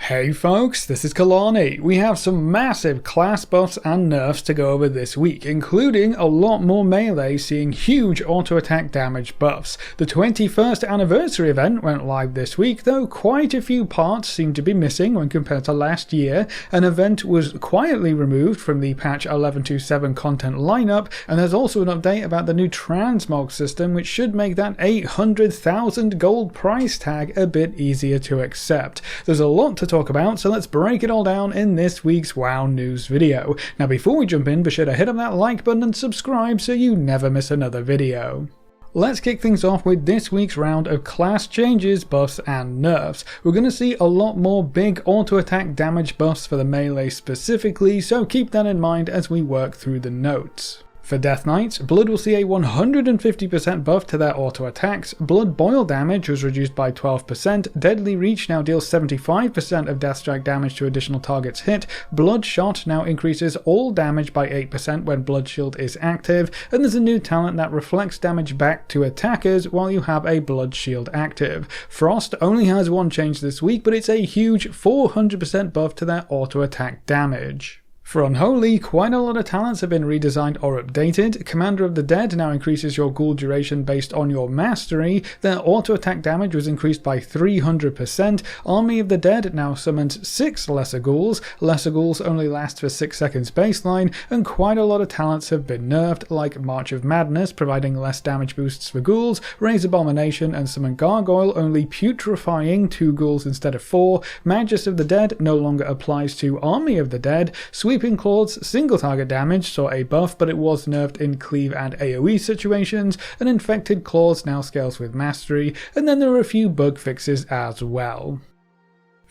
Hey folks, this is Kalani. We have some massive class buffs and nerfs to go over this week, including a lot more melee seeing huge auto-attack damage buffs. The 21st anniversary event went live this week, though quite a few parts seem to be missing when compared to last year. An event was quietly removed from the patch 11.27 content lineup, and there's also an update about the new transmog system, which should make that 800,000 gold price tag a bit easier to accept. There's a lot to talk about, so let's break it all down in this week's WoW news video. Now before we jump in, be sure to hit up that like button and subscribe so you never miss another video. Let's kick things off with this week's round of class changes, buffs and nerfs. We're going to see a lot more big auto-attack damage buffs for the melee specifically, so keep that in mind as we work through the notes. For Death Knights, Blood will see a 150% buff to their auto attacks, Blood Boil damage was reduced by 12%, Deadly Reach now deals 75% of Death Strike damage to additional targets hit, Blood Shot now increases all damage by 8% when Blood Shield is active, and there's a new talent that reflects damage back to attackers while you have a Blood Shield active. Frost only has one change this week, but it's a huge 400% buff to their auto attack damage. For Unholy, quite a lot of talents have been redesigned or updated. Commander of the Dead now increases your ghoul duration based on your mastery. Their auto-attack damage was increased by 300%. Army of the Dead now summons 6 Lesser Ghouls. Lesser Ghouls only last for 6 seconds baseline, and quite a lot of talents have been nerfed, like March of Madness, providing less damage boosts for ghouls, Raise Abomination and Summon Gargoyle only putrefying 2 ghouls instead of 4. Magus of the Dead no longer applies to Army of the Dead. Sweeping Claws single target damage saw a buff, but it was nerfed in cleave and AoE situations, and Infected Claws now scales with mastery, and then there are a few bug fixes as well.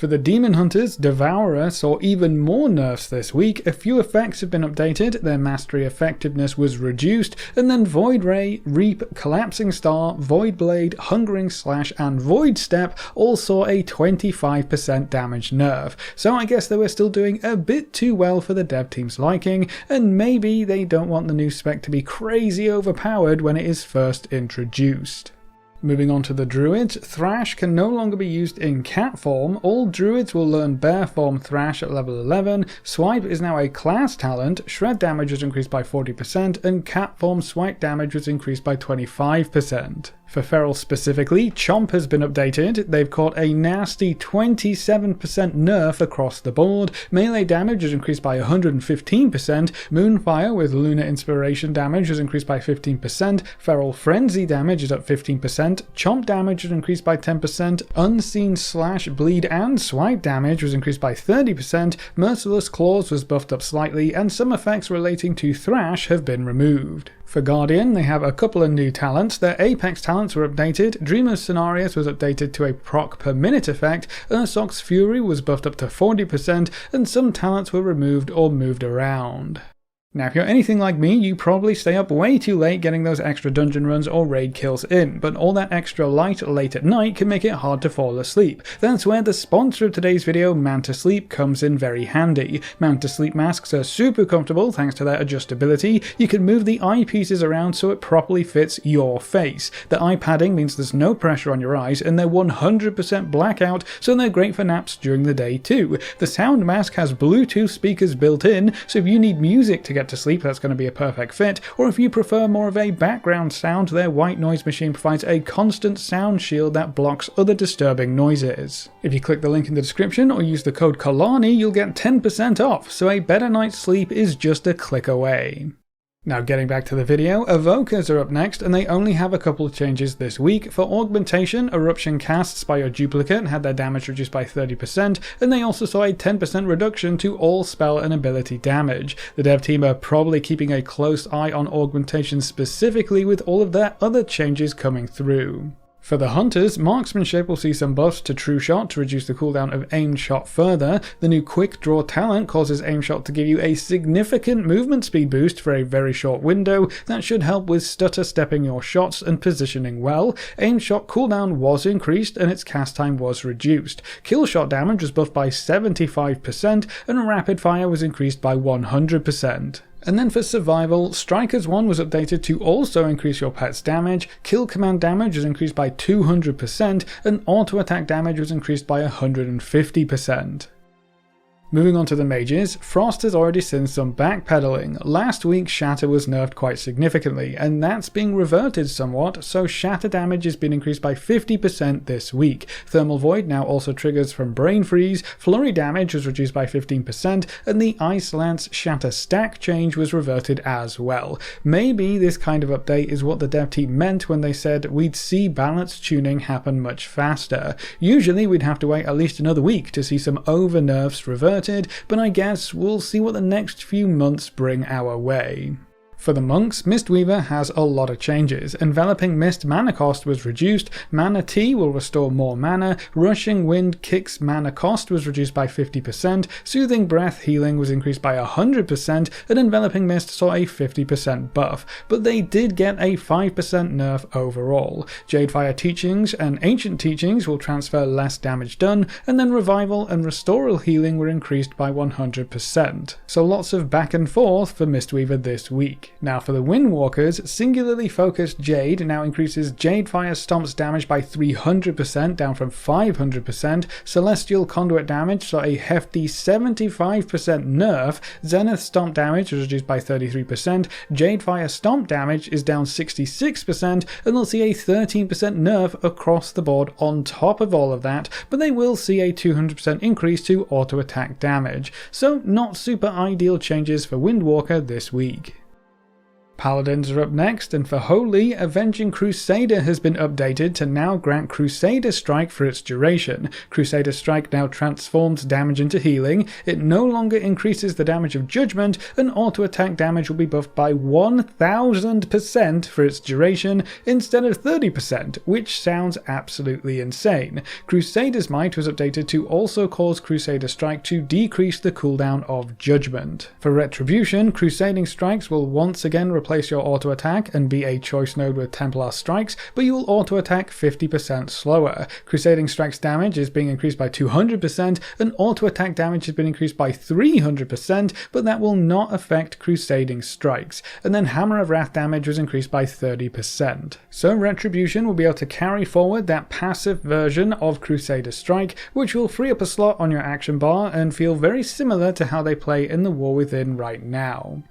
For the Demon Hunters, Devourer saw even more nerfs this week. A few effects have been updated, their mastery effectiveness was reduced, and then Void Ray, Reap, Collapsing Star, Void Blade, Hungering Slash and Void Step all saw a 25% damage nerf. So I guess they were still doing a bit too well for the dev team's liking, and maybe they don't want the new spec to be crazy overpowered when it is first introduced. Moving on to the Druids, Thrash can no longer be used in cat form. All Druids will learn bear form Thrash at level 11, Swipe is now a class talent, Shred damage was increased by 40%, and cat form Swipe damage was increased by 25%. For Feral specifically, Chomp has been updated. They've caught a nasty 27% nerf across the board. Melee damage is increased by 115%. Moonfire with Lunar Inspiration damage is increased by 15%. Feral Frenzy damage is up 15%. Chomp damage is increased by 10%. Unseen Slash, Bleed and Swipe damage was increased by 30%. Merciless Claws was buffed up slightly, and some effects relating to Thrash have been removed. For Guardian, they have a couple of new talents. Their Apex talents were updated, Dreamer's Scenarios was updated to a proc per minute effect, Ursoc's Fury was buffed up to 40%, and some talents were removed or moved around. Now if you're anything like me, you probably stay up way too late getting those extra dungeon runs or raid kills in, but all that extra light late at night can make it hard to fall asleep. That's where the sponsor of today's video, Manta Sleep, comes in very handy. Manta Sleep masks are super comfortable thanks to their adjustability. You can move the eyepieces around so it properly fits your face. The eye padding means there's no pressure on your eyes, and they're 100% blackout, so they're great for naps during the day too. The sound mask has Bluetooth speakers built in, so if you need music to get to sleep, that's going to be a perfect fit, or if you prefer more of a background sound, their white noise machine provides a constant sound shield that blocks other disturbing noises. If you click the link in the description or use the code Kalani, you'll get 10% off, so a better night's sleep is just a click away. Now getting back to the video, Evokers are up next, and they only have a couple of changes this week. For Augmentation, Eruption casts by your duplicate had their damage reduced by 30%, and they also saw a 10% reduction to all spell and ability damage. The dev team are probably keeping a close eye on Augmentation specifically with all of their other changes coming through. For the Hunters, Marksmanship will see some buffs to True Shot to reduce the cooldown of aimed shot further. The new Quick Draw talent causes aim shot to give you a significant movement speed boost for a very short window that should help with stutter stepping your shots and positioning well. Aim shot cooldown was increased and its cast time was reduced. Kill shot damage was buffed by 75% and rapid fire was increased by 100%. And then for survival, Strikers 1 was updated to also increase your pet's damage, kill command damage was increased by 200%, and auto attack damage was increased by 150%. Moving on to the mages, Frost has already seen some backpedaling. Last week Shatter was nerfed quite significantly, and that's being reverted somewhat, so Shatter damage has been increased by 50% this week. Thermal Void now also triggers from Brain Freeze, Flurry damage was reduced by 15%, and the Ice Lance Shatter stack change was reverted as well. Maybe this kind of update is what the dev team meant when they said we'd see balance tuning happen much faster. Usually we'd have to wait at least another week to see some over nerfs reverted, but I guess we'll see what the next few months bring our way. For the monks, Mistweaver has a lot of changes. Enveloping Mist mana cost was reduced, Mana Tea will restore more mana, Rushing Wind Kick's mana cost was reduced by 50%, Soothing Breath healing was increased by 100%, and Enveloping Mist saw a 50% buff, but they did get a 5% nerf overall. Jadefire Teachings and Ancient Teachings will transfer less damage done, and then Revival and Restoral healing were increased by 100%. So lots of back and forth for Mistweaver this week. Now for the Windwalkers, Singularly Focused Jade now increases Jadefire Stomp's damage by 300% down from 500%, Celestial Conduit damage saw a hefty 75% nerf, Zenith Stomp damage was reduced by 33%, Jadefire Stomp damage is down 66%, and they'll see a 13% nerf across the board on top of all of that, but they will see a 200% increase to auto attack damage. So not super ideal changes for Windwalker this week. Paladins are up next, and for Holy, Avenging Crusader has been updated to now grant Crusader Strike for its duration. Crusader Strike now transforms damage into healing, it no longer increases the damage of Judgment, and auto attack damage will be buffed by 1000% for its duration instead of 30%, which sounds absolutely insane. Crusader's Might was updated to also cause Crusader Strike to decrease the cooldown of Judgment. For Retribution, Crusading Strikes will once again replace your auto attack and be a choice node with Templar Strikes, but you will auto attack 50% slower. Crusading Strikes damage is being increased by 200%, and auto attack damage has been increased by 300%, but that will not affect Crusading Strikes. And then Hammer of Wrath damage was increased by 30%. So Retribution will be able to carry forward that passive version of Crusader Strike, which will free up a slot on your action bar and feel very similar to how they play in the War Within right now.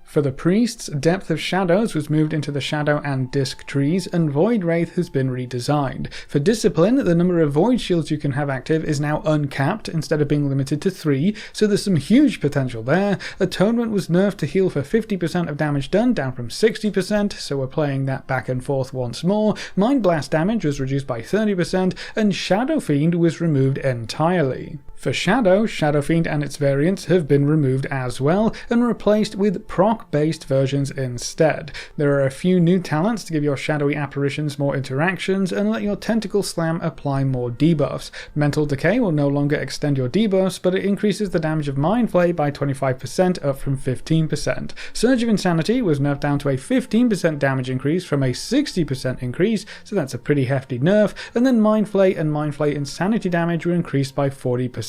For the priests, Depth of Shadows was moved into the Shadow and Disc trees, and Void Wraith has been redesigned. For Discipline, the number of Void Shields you can have active is now uncapped instead of being limited to 3, so there's some huge potential there. Atonement was nerfed to heal for 50% of damage done, down from 60%, so we're playing that back and forth once more. Mind Blast damage was reduced by 30%, and Shadow Fiend was removed entirely. For Shadow, Shadow Fiend and its variants have been removed as well, and replaced with proc-based versions instead. There are a few new talents to give your shadowy apparitions more interactions and let your Tentacle Slam apply more debuffs. Mental Decay will no longer extend your debuffs, but it increases the damage of Mind Flay by 25% up from 15%. Surge of Insanity was nerfed down to a 15% damage increase from a 60% increase, so that's a pretty hefty nerf, and then Mind Flay and Mind Flay Insanity damage were increased by 40%.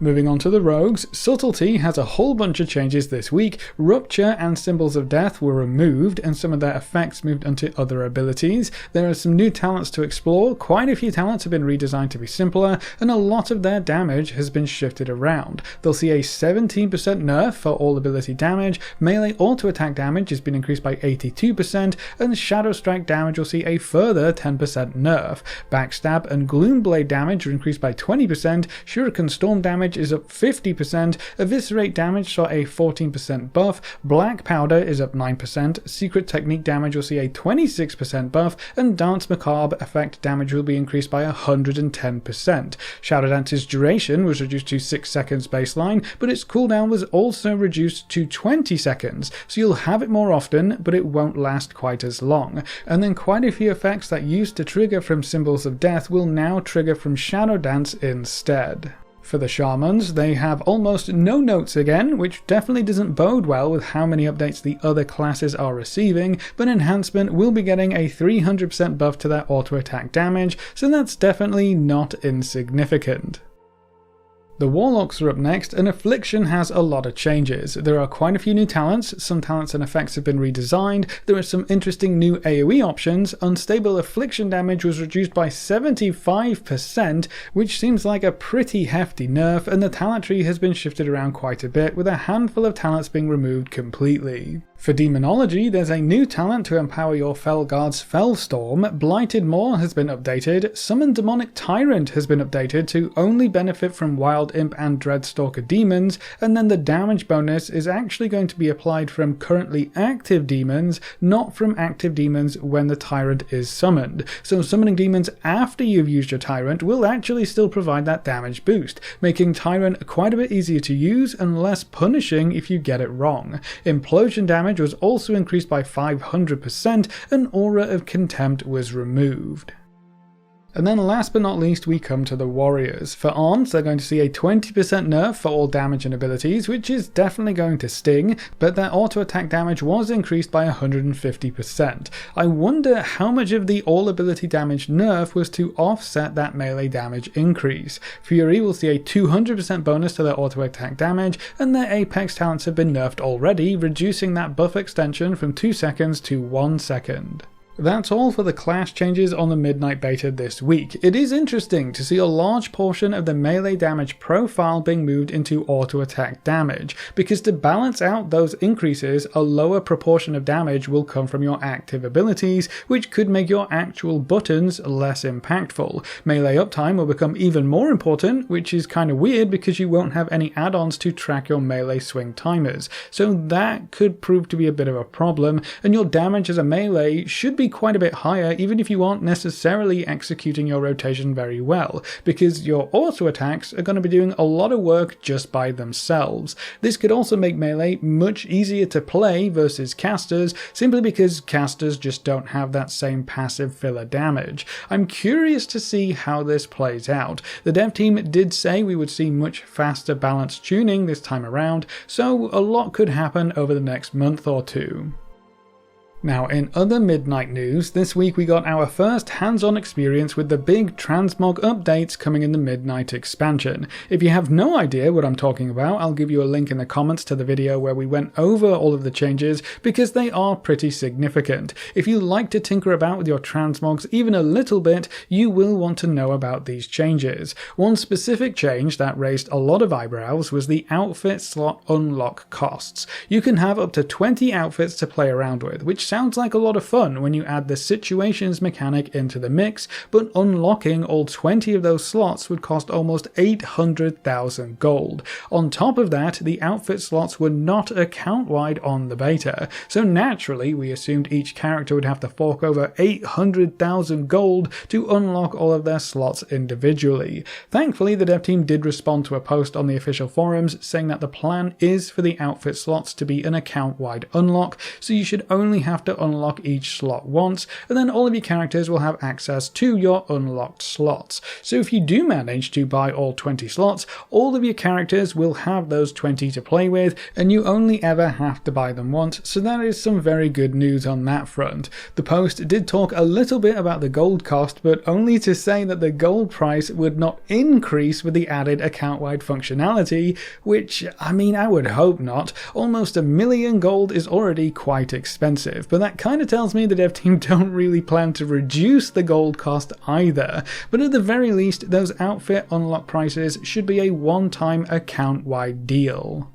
Moving on to the rogues, Subtlety has a whole bunch of changes this week. Rupture and Symbols of Death were removed, and some of their effects moved onto other abilities. There are some new talents to explore, quite a few talents have been redesigned to be simpler, and a lot of their damage has been shifted around. They'll see a 17% nerf for all ability damage, melee auto attack damage has been increased by 82%, and Shadow Strike damage will see a further 10% nerf. Backstab and Gloomblade damage are increased by 20%, Shuriken Storm damage is up 50%, Eviscerate damage saw a 14% buff, Black Powder is up 9%, Secret Technique damage will see a 26% buff, and Dance Macabre effect damage will be increased by 110%. Shadow Dance's duration was reduced to 6 seconds baseline, but its cooldown was also reduced to 20 seconds, so you'll have it more often, but it won't last quite as long. And then quite a few effects that used to trigger from Symbols of Death will now trigger from Shadow Dance instead. For the Shamans, they have almost no notes again, which definitely doesn't bode well with how many updates the other classes are receiving, but Enhancement will be getting a 300% buff to their auto attack damage, so that's definitely not insignificant. The Warlocks are up next, and Affliction has a lot of changes. There are quite a few new talents, some talents and effects have been redesigned, there are some interesting new AoE options, unstable affliction damage was reduced by 75%, which seems like a pretty hefty nerf, and the talent tree has been shifted around quite a bit, with a handful of talents being removed completely. For Demonology, there's a new talent to empower your Felguard's Fellstorm, Blighted Maw has been updated, Summon Demonic Tyrant has been updated to only benefit from Wild Imp and Dreadstalker demons, and then the damage bonus is actually going to be applied from currently active demons, not from active demons when the Tyrant is summoned. So summoning demons after you've used your Tyrant will actually still provide that damage boost, making Tyrant quite a bit easier to use and less punishing if you get it wrong. Implosion damage was also increased by 500%, and Aura of Contempt was removed. And then last but not least, we come to the Warriors. For Arms, they're going to see a 20% nerf for all damage and abilities, which is definitely going to sting, but their auto-attack damage was increased by 150%. I wonder how much of the all-ability damage nerf was to offset that melee damage increase. Fury will see a 200% bonus to their auto-attack damage, and their Apex talents have been nerfed already, reducing that buff extension from 2 seconds to 1 second. That's all for the class changes on the Midnight Beta this week. It is interesting to see a large portion of the melee damage profile being moved into auto-attack damage, because to balance out those increases, a lower proportion of damage will come from your active abilities, which could make your actual buttons less impactful. Melee uptime will become even more important, which is kind of weird because you won't have any add-ons to track your melee swing timers, so that could prove to be a bit of a problem, and your damage as a melee should be quite a bit higher even if you aren't necessarily executing your rotation very well, because your auto attacks are going to be doing a lot of work just by themselves. This could also make melee much easier to play versus casters, simply because casters just don't have that same passive filler damage. I'm curious to see how this plays out. The dev team did say we would see much faster balanced tuning this time around, so a lot could happen over the next month or two. Now, in other Midnight news, this week we got our first hands-on experience with the big transmog updates coming in the Midnight expansion. If you have no idea what I'm talking about, I'll give you a link in the comments to the video where we went over all of the changes, because they are pretty significant. If you like to tinker about with your transmogs even a little bit, you will want to know about these changes. One specific change that raised a lot of eyebrows was the outfit slot unlock costs. You can have up to 20 outfits to play around with, which sounds like a lot of fun when you add the situations mechanic into the mix, but unlocking all 20 of those slots would cost almost 800,000 gold. On top of that, the outfit slots were not account-wide on the beta, so naturally we assumed each character would have to fork over 800,000 gold to unlock all of their slots individually. Thankfully, the dev team did respond to a post on the official forums saying that the plan is for the outfit slots to be an account-wide unlock, so you should only have to unlock each slot once, and then all of your characters will have access to your unlocked slots. So if you do manage to buy all 20 slots, all of your characters will have those 20 to play with, and you only ever have to buy them once, so that is some very good news on that front. The post did talk a little bit about the gold cost, but only to say that the gold price would not increase with the added account-wide functionality, which, I mean, I would hope not. Almost 1 million gold is already quite expensive, but that kind of tells me the dev team don't really plan to reduce the gold cost either. But at the very least, those outfit unlock prices should be a one-time account-wide deal.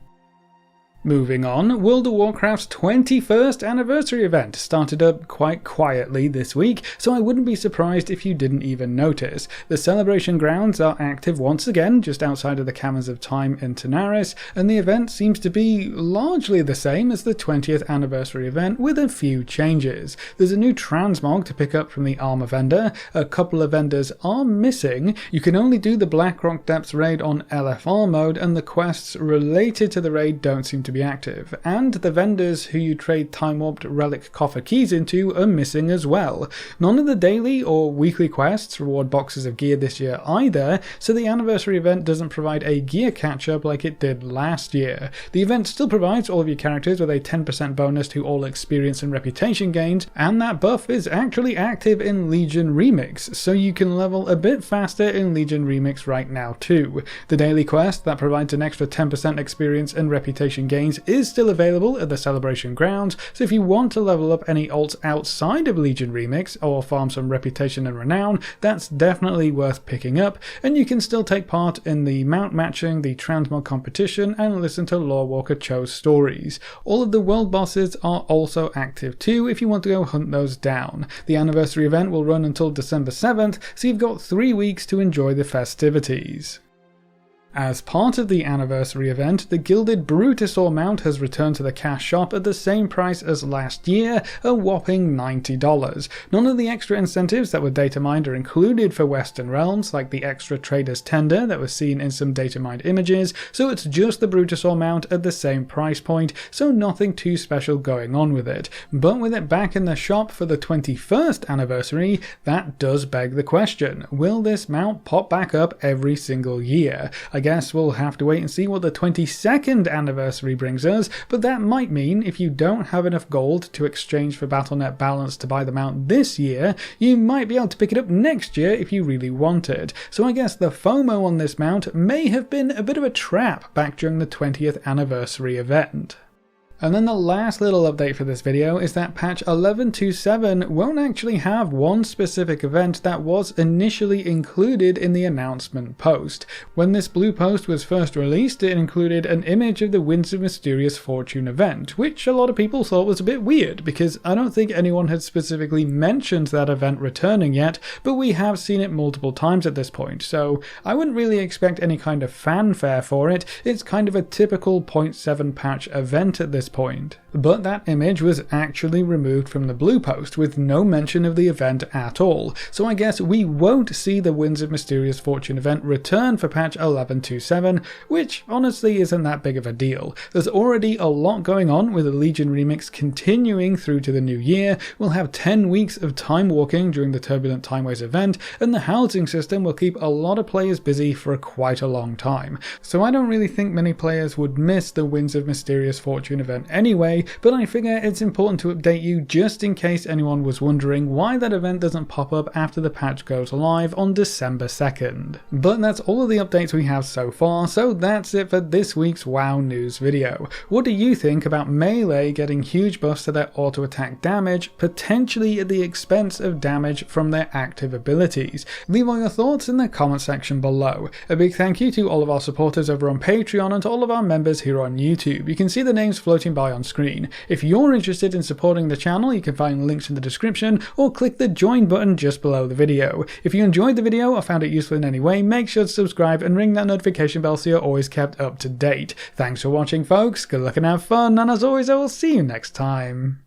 Moving on, World of Warcraft's 21st anniversary event started up quite quietly this week, so I wouldn't be surprised if you didn't even notice. The celebration grounds are active once again, just outside of the Caverns of Time in Tanaris, and the event seems to be largely the same as the 20th anniversary event, with a few changes. There's a new transmog to pick up from the armor vendor, a couple of vendors are missing, you can only do the Blackrock Depths raid on LFR mode, and the quests related to the raid don't seem to to be active, and the vendors who you trade time-warped relic coffer keys into are missing as well. None of the daily or weekly quests reward boxes of gear this year either, so the anniversary event doesn't provide a gear catch-up like it did last year. The event still provides all of your characters with a 10% bonus to all experience and reputation gains, and that buff is actually active in Legion Remix, so you can level a bit faster in Legion Remix right now too. The daily quest that provides an extra 10% experience and reputation gains is still available at the Celebration Grounds, so if you want to level up any alts outside of Legion Remix or farm some reputation and renown, that's definitely worth picking up, and you can still take part in the mount matching, the transmog competition, and listen to Lorewalker Cho's stories. All of the world bosses are also active too if you want to go hunt those down. The anniversary event will run until December 7th, so you've got 3 weeks to enjoy the festivities. As part of the anniversary event, the gilded Brutosaur mount has returned to the cash shop at the same price as last year, a whopping $90. None of the extra incentives that were data mined are included for Western Realms, like the extra Trader's Tender that was seen in some data mined images, so it's just the Brutosaur mount at the same price point, so nothing too special going on with it. But with it back in the shop for the 21st anniversary, that does beg the question, will this mount pop back up every single year? I guess we'll have to wait and see what the 22nd anniversary brings us, but that might mean if you don't have enough gold to exchange for Battle.net balance to buy the mount this year, you might be able to pick it up next year if you really want it. So I guess the FOMO on this mount may have been a bit of a trap back during the 20th anniversary event. And then the last little update for this video is that patch 11.2.7 won't actually have one specific event that was initially included in the announcement post. When this blue post was first released, it included an image of the Winds of Mysterious Fortune event, which a lot of people thought was a bit weird, because I don't think anyone had specifically mentioned that event returning yet, but we have seen it multiple times at this point, so I wouldn't really expect any kind of fanfare for it. It's kind of a typical 0.7 patch event at this point. But that image was actually removed from the blue post with no mention of the event at all, so I guess we won't see the Winds of Mysterious Fortune event return for patch 11.2.7, which honestly isn't that big of a deal. There's already a lot going on with the Legion Remix continuing through to the new year. We'll have 10 weeks of time walking during the Turbulent Timeways event, and the housing system will keep a lot of players busy for quite a long time. So I don't really think many players would miss the Winds of Mysterious Fortune event anyway, but I figure it's important to update you just in case anyone was wondering why that event doesn't pop up after the patch goes live on December 2nd. But that's all of the updates we have so far, so that's it for this week's WoW news video. What do you think about Melee getting huge buffs to their auto attack damage, potentially at the expense of damage from their active abilities? Leave all your thoughts in the comment section below. A big thank you to all of our supporters over on Patreon and to all of our members here on YouTube. You can see the names floating by on screen. If you're interested in supporting the channel, you can find links in the description or click the join button just below the video. If you enjoyed the video or found it useful in any way, make sure to subscribe and ring that notification bell so you're always kept up to date. Thanks for watching folks, good luck and have fun, and as always I will see you next time.